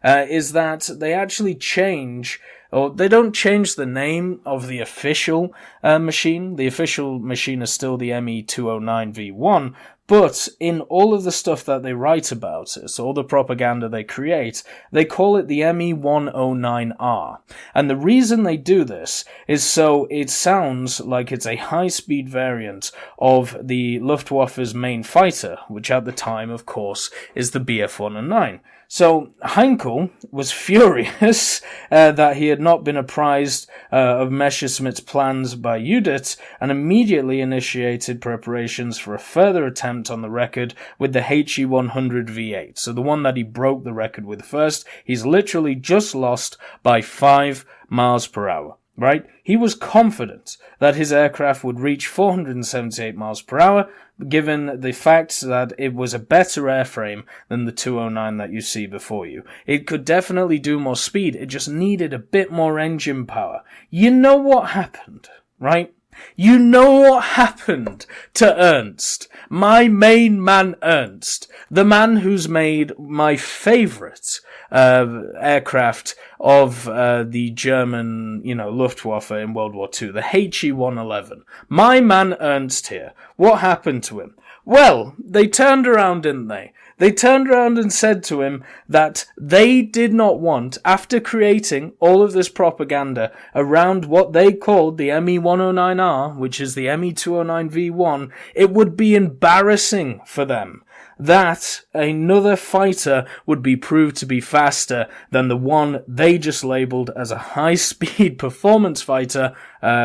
is that they actually change, or they don't change the name of the official machine. The official machine is still the ME-209V1, but in all of the stuff that they write about it, so all the propaganda they create, they call it the ME-109R. And the reason they do this is so it sounds like it's a high-speed variant of the Luftwaffe's main fighter, which at the time, of course, is the Bf-109. So Heinkel was furious that he had not been apprised of Messerschmitt's plans by Judith, and immediately initiated preparations for a further attempt on the record with the HE-100 V8. So the one that he broke the record with first, he's literally just lost by 5 miles per hour. Right? He was confident that his aircraft would reach 478 miles per hour, given the fact that it was a better airframe than the 209 that you see before you. It could definitely do more speed, it just needed a bit more engine power. You know what happened, right? You know what happened to Ernst, my main man Ernst, the man who's made my favourite aircraft of the German, Luftwaffe in World War II, the HE-111. My man Ernst here. What happened to him? Well, they turned around, didn't they? They turned around and said to him that they did not want, after creating all of this propaganda around what they called the ME-109R, which is the ME-209V1, it would be embarrassing for them that another fighter would be proved to be faster than the one they just labelled as a high-speed performance fighter,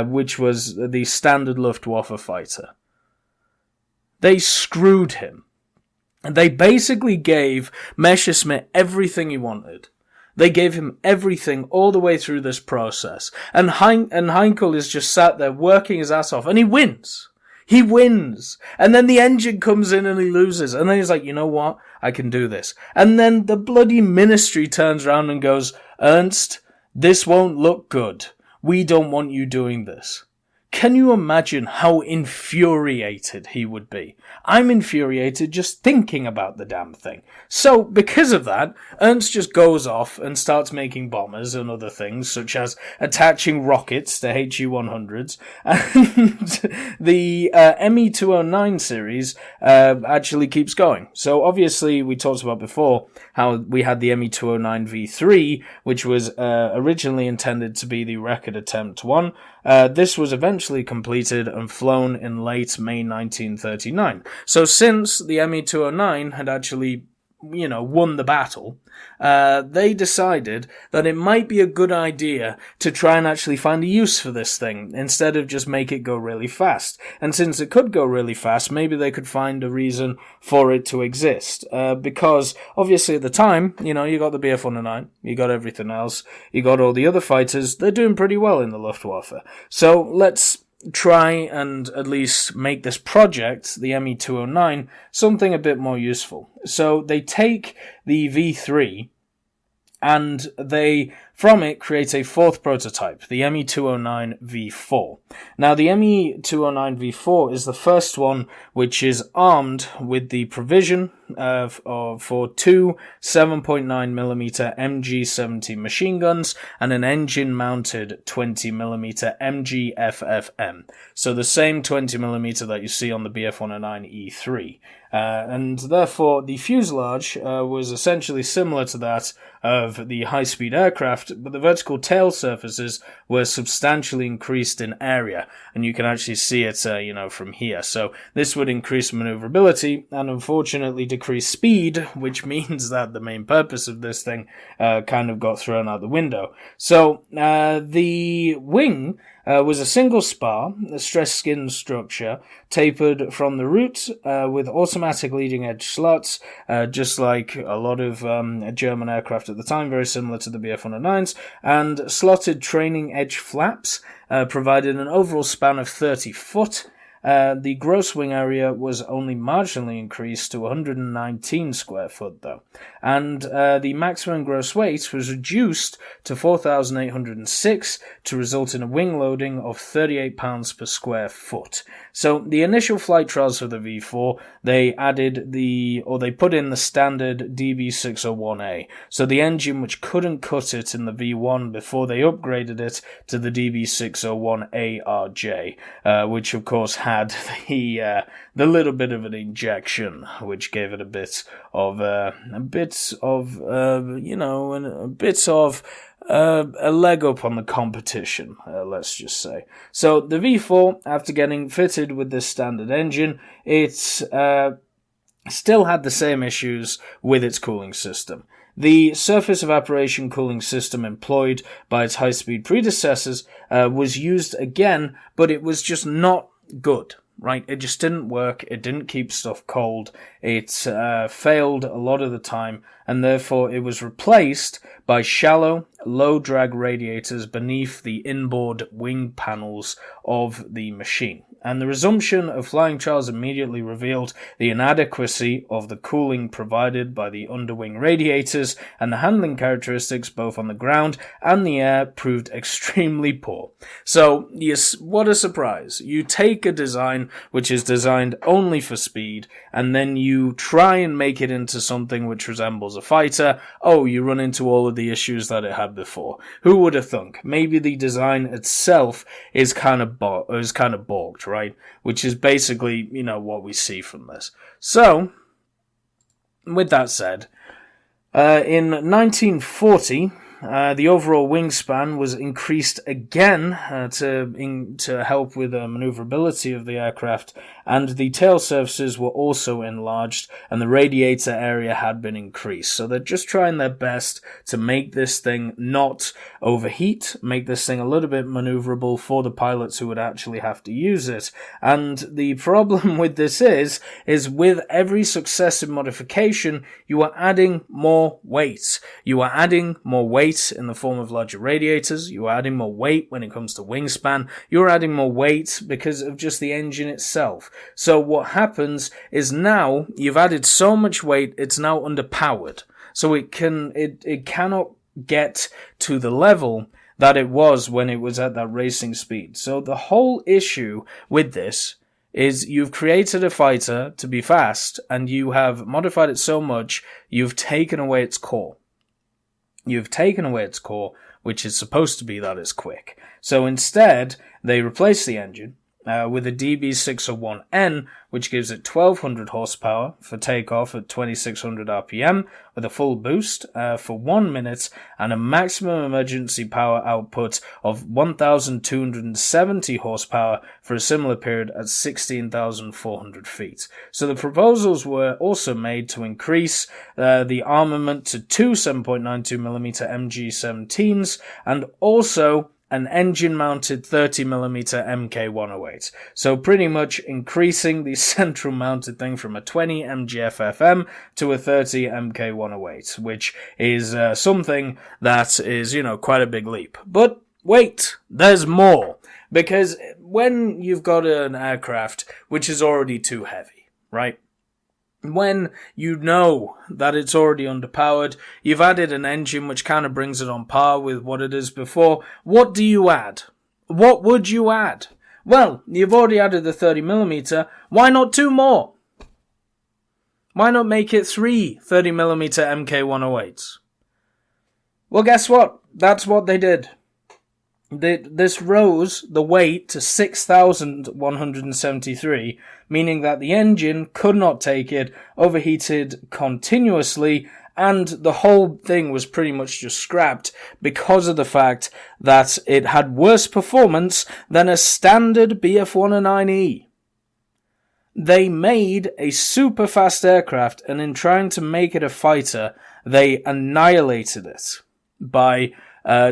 which was the standard Luftwaffe fighter. They screwed him. And they basically gave Messerschmitt everything he wanted. They gave him everything all the way through this process. And Heinkel is just sat there working his ass off, and he wins. He wins. And then the engine comes in and he loses. And then he's like, you know what? I can do this. And then the bloody ministry turns around and goes, Ernst, this won't look good. We don't want you doing this. Can you imagine how infuriated he would be? I'm infuriated just thinking about the damn thing. So, because of that, Ernst just goes off and starts making bombers and other things, such as attaching rockets to HE-100s. And the ME-209 series actually keeps going. So, obviously, we talked about before how we had the ME-209V3, which was originally intended to be the record attempt one. This was eventually completed and flown in late May 1939. So since the ME-209 had actually, won the battle, they decided that it might be a good idea to try and actually find a use for this thing, instead of just make it go really fast. And since it could go really fast, maybe they could find a reason for it to exist. Because, obviously at the time, you got the Bf-109, you got everything else, you got all the other fighters, they're doing pretty well in the Luftwaffe. So, let's try and at least make this project, the ME-209, something a bit more useful. So they take the V3 and they, from it, create a fourth prototype, the ME-209V4. Now, the ME-209V4 is the first one which is armed with the provision for two 7.9mm MG-70 machine guns and an engine-mounted 20mm MG-FFM. So the same 20mm that you see on the Bf-109E3. And therefore, the fuselage was essentially similar to that of the high-speed aircraft, but the vertical tail surfaces were substantially increased in area, and you can actually see it, from here. So this would increase maneuverability and unfortunately decrease speed, which means that the main purpose of this thing kind of got thrown out the window. So the wing was a single spar, a stressed skin structure, tapered from the root with automatic leading edge slots, just like a lot of German aircraft at the time, very similar to the Bf-109s, and slotted training edge flaps provided an overall span of 30 foot. The gross wing area was only marginally increased to 119 square foot, though, and the maximum gross weight was reduced to 4,806 to result in a wing loading of 38 pounds per square foot. So the initial flight trials for the V4, they put in the standard DB601A, so the engine which couldn't cut it in the V1 before they upgraded it to the DB601ARJ, which of course had the little bit of an injection, which gave it a bit of a leg up on the competition, let's just say. So the V4, after getting fitted with this standard engine, it's still had the same issues with its cooling system. The surface evaporation cooling system employed by its high-speed predecessors was used again, but it was just not good, right? It just didn't work. It didn't keep stuff cold. It failed a lot of the time, and therefore it was replaced by shallow, low-drag radiators beneath the inboard wing panels of the machine. And the resumption of flying trials immediately revealed the inadequacy of the cooling provided by the underwing radiators, and the handling characteristics both on the ground and the air proved extremely poor. So, yes, what a surprise. You take a design which is designed only for speed, and then you try and make it into something which resembles a fighter. Oh, you run into all of the issues that it had before. Who would have thunk? Maybe the design itself is kind of balked, right? Which is basically, what we see from this. So, with that said, in 1940, the overall wingspan was increased again to help with the maneuverability of the aircraft, and the tail surfaces were also enlarged, and the radiator area had been increased. So they're just trying their best to make this thing not overheat, make this thing a little bit maneuverable for the pilots who would actually have to use it. And the problem with this is with every successive modification, you are adding more weight. You are adding more weight in the form of larger radiators. You are adding more weight when it comes to wingspan. You're adding more weight because of just the engine itself. So what happens is now you've added so much weight, it's now underpowered. So it cannot get to the level that it was when it was at that racing speed. So the whole issue with this is you've created a fighter to be fast, and you have modified it so much, you've taken away its core. You've taken away its core, which is supposed to be that it's quick. So instead, they replace the engine with a DB601N, which gives it 1,200 horsepower for takeoff at 2,600 RPM with a full boost for 1 minute and a maximum emergency power output of 1,270 horsepower for a similar period at 16,400 feet. So the proposals were also made to increase the armament to two 7.92mm MG17s and also an engine-mounted 30mm MK108. So pretty much increasing the central-mounted thing from a 20 MGFFM to a 30 MK108, which is something that is, quite a big leap. But wait, there's more. Because when you've got an aircraft which is already too heavy, right? When you know that it's already underpowered, you've added an engine which kind of brings it on par with what it is before, what do you add? What would you add? Well, you've already added the 30mm, why not two more? Why not make it three 30mm MK108s? Well, guess what? That's what they did. This rose the weight to 6,173, meaning that the engine could not take it, overheated continuously, and the whole thing was pretty much just scrapped because of the fact that it had worse performance than a standard BF-109E. They made a super fast aircraft, and in trying to make it a fighter, they annihilated it by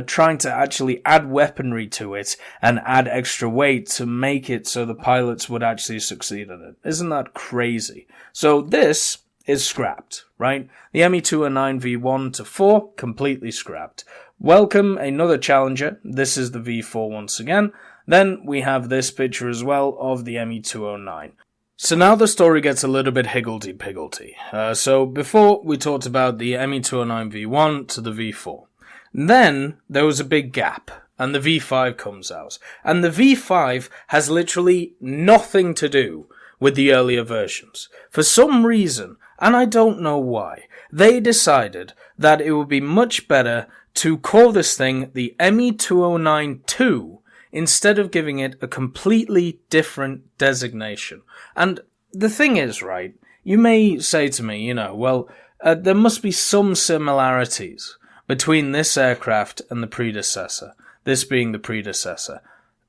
trying to actually add weaponry to it and add extra weight to make it so the pilots would actually succeed in it. Isn't that crazy? So this is scrapped, right? The ME-209 V1 to 4, completely scrapped. Welcome another challenger. This is the V4 once again. Then we have this picture as well of the ME-209. So now the story gets a little bit higgledy-piggledy. So before we talked about the ME-209 V1 to the V4. Then there was a big gap, and the V5 comes out. And the V5 has literally nothing to do with the earlier versions. For some reason, and I don't know why, they decided that it would be much better to call this thing the ME-209-2 instead of giving it a completely different designation. And the thing is, right, you may say to me, there must be some similarities between this aircraft and the predecessor, this being the predecessor.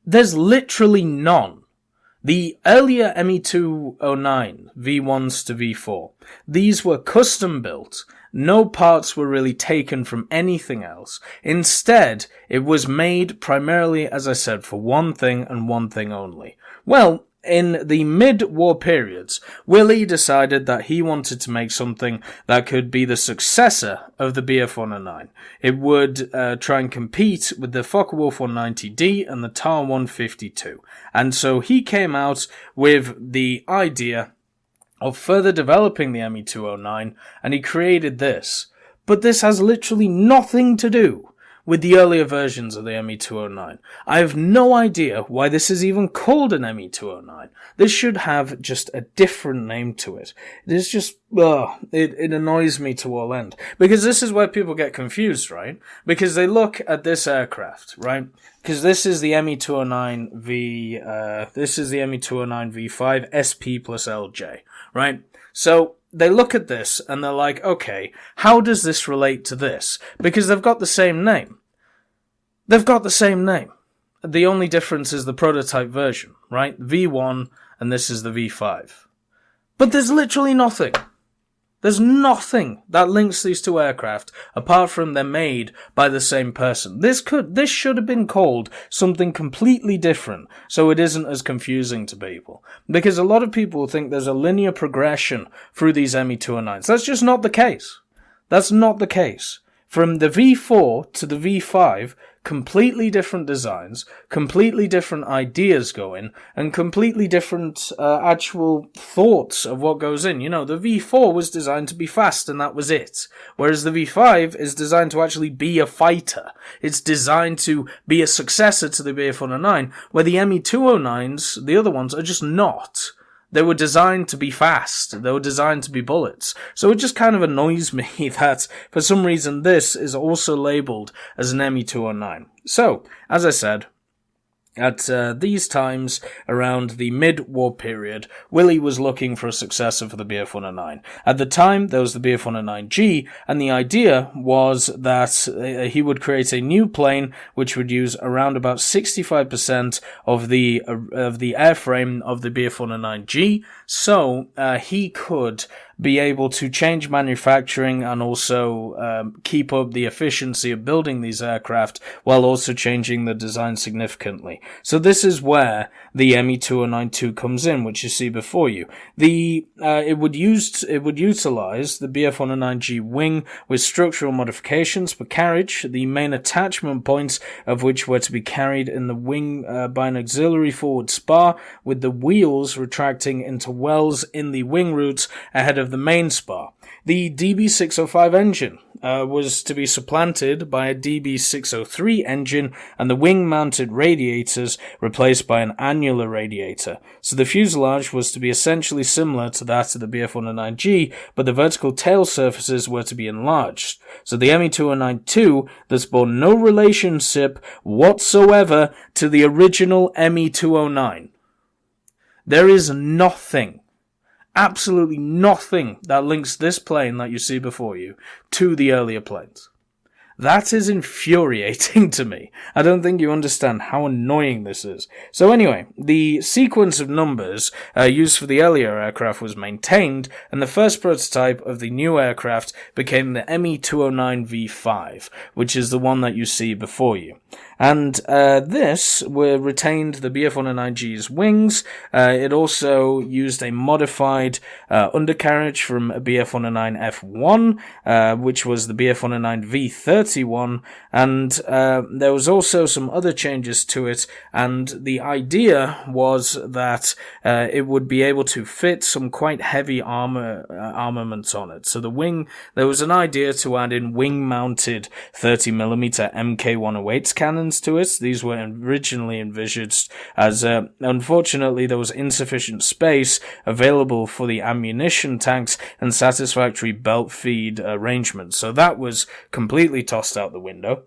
There's literally none. The earlier ME-209 V1s to V4, these were custom built. No parts were really taken from anything else. Instead, it was made primarily, as I said, for one thing and one thing only. Well, in the mid-war periods, Willie decided that he wanted to make something that could be the successor of the Bf-109. It would try and compete with the Focke-Wulf 190D and the TAR 152. And so he came out with the idea of further developing the ME-209, and he created this. But this has literally nothing to do with the earlier versions of the ME-209. I have no idea why this is even called an ME-209. This should have just a different name to it. It is just, it annoys me to all end. Because this is where people get confused, right? Because they look at this aircraft, right? Because this is the ME-209 V5 SP plus LJ, right? So they look at this and they're like, okay, how does this relate to this? Because they've got the same name. They've got the same name. The only difference is the prototype version, right? V1, and this is the V5. But there's literally nothing. There's nothing that links these two aircraft apart from they're made by the same person. This should have been called something completely different so it isn't as confusing to people. Because a lot of people think there's a linear progression through these ME-209s. That's just not the case. That's not the case. From the V4 to the V5, completely different designs, completely different ideas go in, and completely different actual thoughts of what goes in. The V4 was designed to be fast, and that was it. Whereas the V5 is designed to actually be a fighter. It's designed to be a successor to the Bf-109, where the ME-209s, the other ones, are just not. They were designed to be fast. They were designed to be bullets. So it just kind of annoys me that, for some reason, this is also labeled as an ME-209. So, as I said, at these times, around the mid-war period, Willie was looking for a successor for the Bf-109. At the time, there was the Bf-109G, and the idea was that he would create a new plane which would use around about 65% of the airframe of the Bf-109G, so he could be able to change manufacturing and also keep up the efficiency of building these aircraft while also changing the design significantly. So this is where the ME-209-2 comes in, which you see before you. It would utilize the Bf-109G wing with structural modifications per carriage, the main attachment points of which were to be carried in the wing by an auxiliary forward spar, with the wheels retracting into wells in the wing roots ahead of the main spar. The DB605 engine was to be supplanted by a DB603 engine, and the wing-mounted radiators replaced by an annular radiator. So the fuselage was to be essentially similar to that of the Bf-109G, but the vertical tail surfaces were to be enlarged. So the ME-209-2 thus bore no relationship whatsoever to the original ME-209. There is nothing, absolutely nothing, that links this plane that you see before you to the earlier planes. That is infuriating to me. I don't think you understand how annoying this is. So anyway, the sequence of numbers used for the earlier aircraft was maintained, and the first prototype of the new aircraft became the ME-209 V5, which is the one that you see before you. And this retained the BF-109G's wings. It also used a modified undercarriage from a BF-109F1, which was the BF-109V31, and there was also some other changes to it, and the idea was that it would be able to fit some quite heavy armaments on it. So there was an idea to add in wing-mounted 30mm MK108 cannons to it. These were originally envisaged as, unfortunately, there was insufficient space available for the ammunition tanks and satisfactory belt feed arrangements. So that was completely tossed out the window.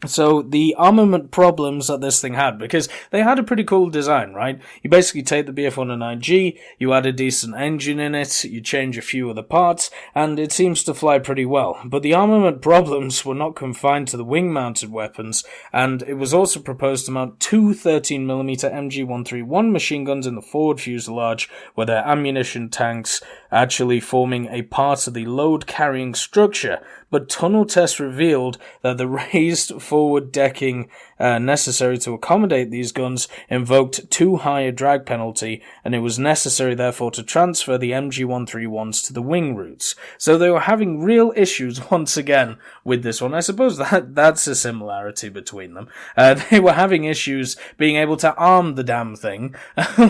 So the armament problems that this thing had, because they had a pretty cool design, right? You basically take the BF-109G, you add a decent engine in it, you change a few of the parts, and it seems to fly pretty well. But the armament problems were not confined to the wing-mounted weapons, and it was also proposed to mount two 13mm MG131 machine guns in the forward fuselage, with their ammunition tanks actually forming a part of the load-carrying structure. But tunnel tests revealed that the raised forward decking necessary to accommodate these guns invoked too high a drag penalty, and it was necessary therefore to transfer the MG131s to the wing routes. So they were having real issues once again with this one. I suppose that's a similarity between them. They were having issues being able to arm the damn thing,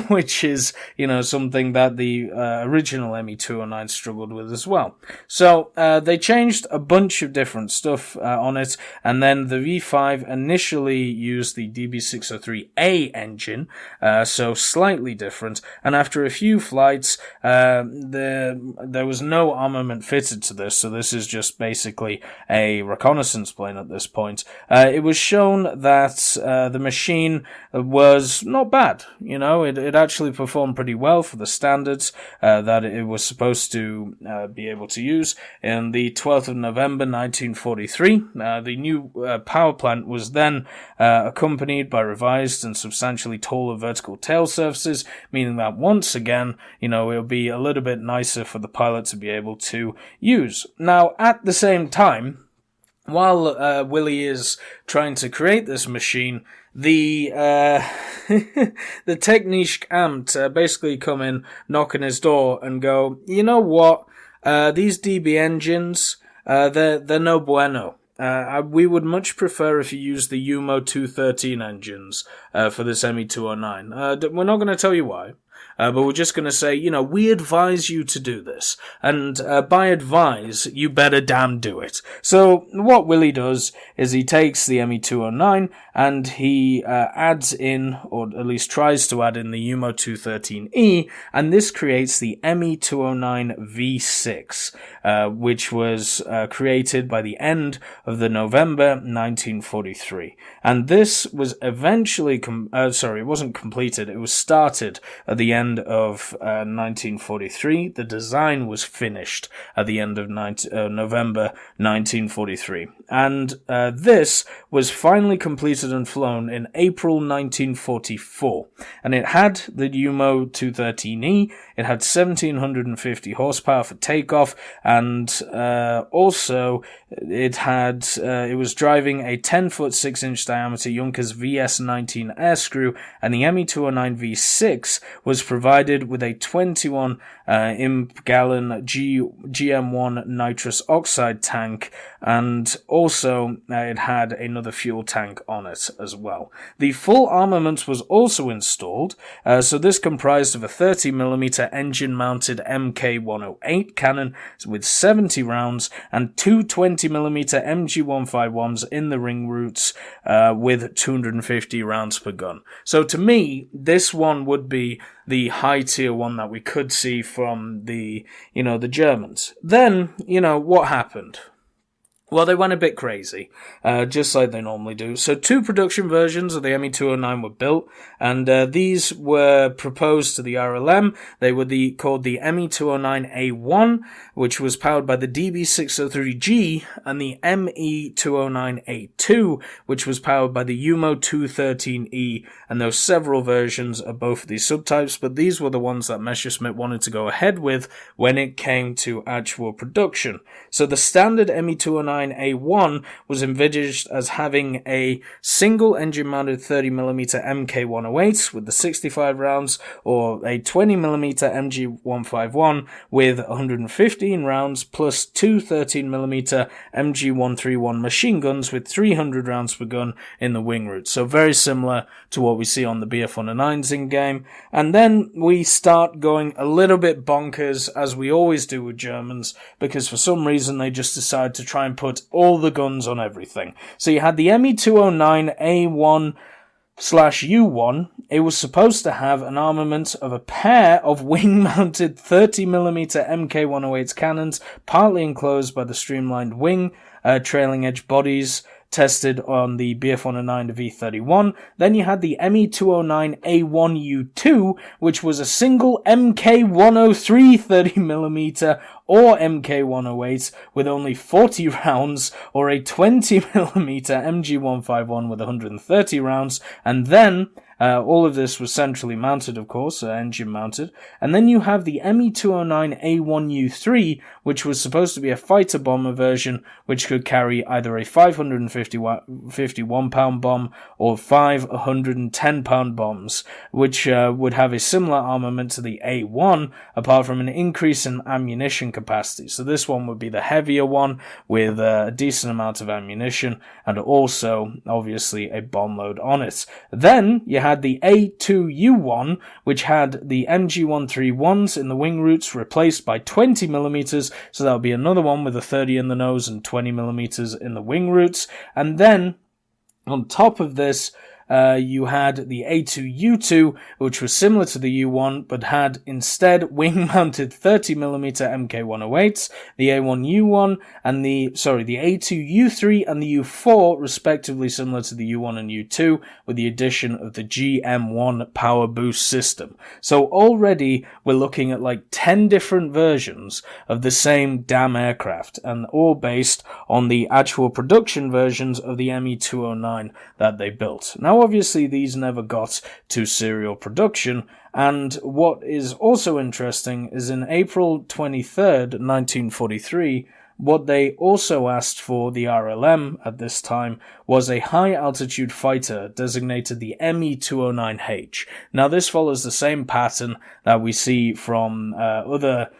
which is, something that the original ME-209 struggled with as well. So they changed a bunch of different stuff on it, and then the V5 initially used the DB603A engine, so slightly different, and after a few flights there was no armament fitted to this, so this is just basically a reconnaissance plane at this point. It was shown that the machine was not bad. It actually performed pretty well for the standards that it was supposed to be able to use. In the 12th of November 1943, the new power plant was then accompanied by revised and substantially taller vertical tail surfaces, meaning that once again, it'll be a little bit nicer for the pilot to be able to use. Now, at the same time, while Willie is trying to create this machine, the the Technisch Amt basically come in, knock on his door, and go, you know what? These DB engines, they're no bueno. We would much prefer if you use the UMO 213 engines for this ME-209. We're not going to tell you why. But we're just going to say, we advise you to do this. And by advise, you better damn do it. So what Willie does is he takes the ME-209 and he adds in, or at least tries to add in, the UMO 213E, and this creates the ME-209 V6, which was created by the end of the November 1943. And this was eventually, it wasn't completed, it was started at the end of 1943. The design was finished at the end of November 1943. And this was finally completed and flown in April 1944. And it had the UMO 213E, it had 1750 horsepower for takeoff, and also it was driving a 10-foot 6-inch diameter Junkers VS-19 air screw, and the ME-209 V6 was provided with a 21 imp-gallon GM1 nitrous oxide tank, and also it had another fuel tank on it as well. The full armament was also installed, so this comprised of a 30mm engine-mounted MK108 cannon with 70 rounds and two 20mm MG151s in the ring routes with 250 rounds per gun. So to me, this one would be the high tier one that we could see from the Germans. Then, what happened? Well, they went a bit crazy, just like they normally do. So two production versions of the ME-209 were built, and these were proposed to the RLM. They were called the ME-209A1, which was powered by the DB603G, and the ME-209A2, which was powered by the UMO 213E, and there were several versions of both of these subtypes, but these were the ones that Messerschmitt wanted to go ahead with when it came to actual production. So the standard ME-209 ME209A1 was envisaged as having a single engine-mounted 30mm MK108 with the 65 rounds, or a 20mm MG151 with 115 rounds, plus two 13mm MG131 machine guns with 300 rounds per gun in the wing root. So very similar to what we see on the BF-109s in-game. And then we start going a little bit bonkers, as we always do with Germans, because for some reason they just decide to try and put all the guns on everything. So you had the ME209A1/U1. It was supposed to have an armament of a pair of wing-mounted 30mm MK108 cannons, partly enclosed by the streamlined wing, trailing edge bodies, tested on the BF-109 to V31. Then you had the ME209A1U2, which was a single MK103 30mm or MK108 with only 40 rounds, or a 20mm MG151 with 130 rounds, and then all of this was centrally mounted, of course, engine mounted. And then you have the ME209A1U3, which was supposed to be a fighter bomber version, which could carry either a 551-pound bomb or 5 110-pound bombs, which would have a similar armament to the A1, apart from an increase in ammunition capacity. So this one would be the heavier one with a decent amount of ammunition and also, obviously, a bomb load on it. Then you had the A2U1, which had the MG131s in the wing roots replaced by 20mm, so that would be another one with a 30 in the nose and 20mm in the wing roots. And then, on top of this, you had the A2U2, which was similar to the U1, but had instead wing-mounted 30mm MK108s, the A1U1 and the A2U3 and the U4, respectively similar to the U1 and U2, with the addition of the GM1 power boost system. So already we're looking at like 10 different versions of the same damn aircraft, and all based on the actual production versions of the ME209 that they built. Now, obviously, these never got to serial production, and what is also interesting is in April 23rd, 1943, what they also asked for, the RLM at this time, was a high-altitude fighter designated the ME209H. Now, this follows the same pattern that we see from other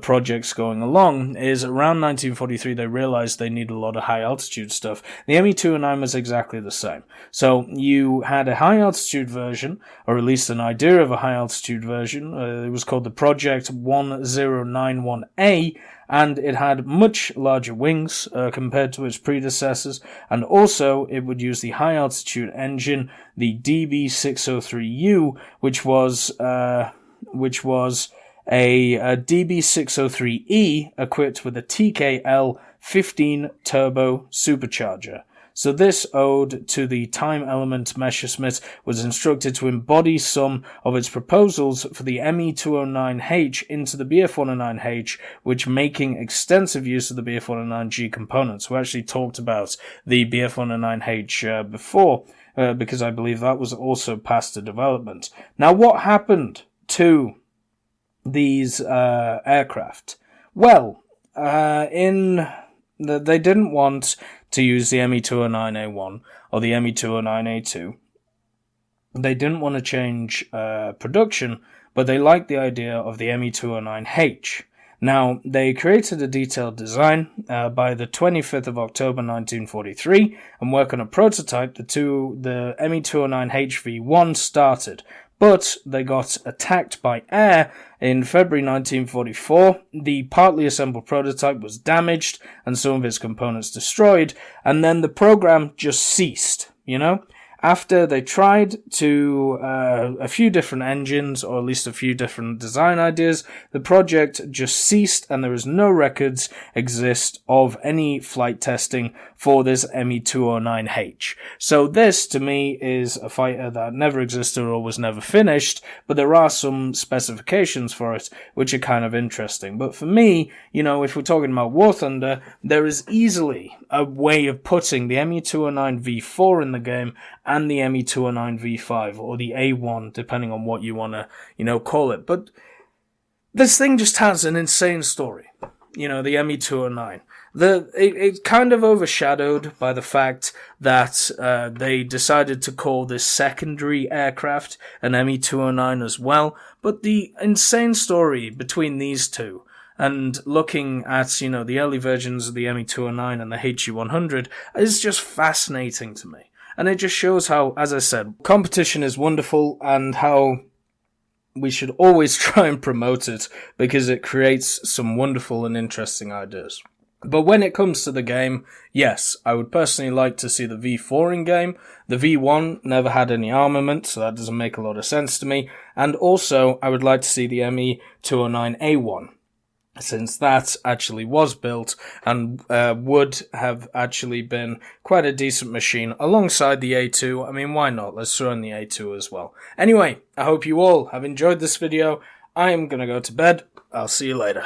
projects going along. Is around 1943 they realized they need a lot of high altitude stuff. The ME209 was exactly the same. So you had a high altitude version, or at least an idea of a high altitude version. It was called the Project 1091A, and it had much larger wings compared to its predecessors, and also it would use the high altitude engine, the DB603U, which was a DB603E equipped with a TKL-15 turbo supercharger. So this ode to the time element Messerschmitt was instructed to embody some of its proposals for the ME209H into the BF-109H, which making extensive use of the BF-109G components. We actually talked about the BF-109H before, because I believe that was also past the development. Now, what happened to these aircraft? Well, they didn't want to use the ME209A1 or the ME209A2. They didn't want to change production, but they liked the idea of the ME209H. Now, they created a detailed design by the 25th of October 1943 and work on a prototype. The ME209H V1 started, but they got attacked by air in February 1944. The partly assembled prototype was damaged and some of its components destroyed, and then the program just ceased, After they tried to a few different engines, or at least a few different design ideas, the project just ceased, and there is no records exist of any flight testing for this ME209H. So this, to me, is a fighter that never existed or was never finished, but there are some specifications for it which are kind of interesting. But for me, if we're talking about War Thunder, there is easily a way of putting the ME209 V4 in the game and the ME209 V5, or the A1, depending on what you want to, call it. But this thing just has an insane story. the ME-209. It's kind of overshadowed by the fact that they decided to call this secondary aircraft an ME-209 as well, but the insane story between these two, and looking at, the early versions of the ME-209 and the HU-100, is just fascinating to me. And it just shows how, as I said, competition is wonderful, and how we should always try and promote it, because it creates some wonderful and interesting ideas. But when it comes to the game, yes, I would personally like to see the V4 in game. The V1 never had any armament, so that doesn't make a lot of sense to me. And also, I would like to see the ME-209A1, since that actually was built and would have actually been quite a decent machine alongside the A2. I mean, why not? Let's throw in the A2 as well. Anyway, I hope you all have enjoyed this video. I am going to go to bed. I'll see you later.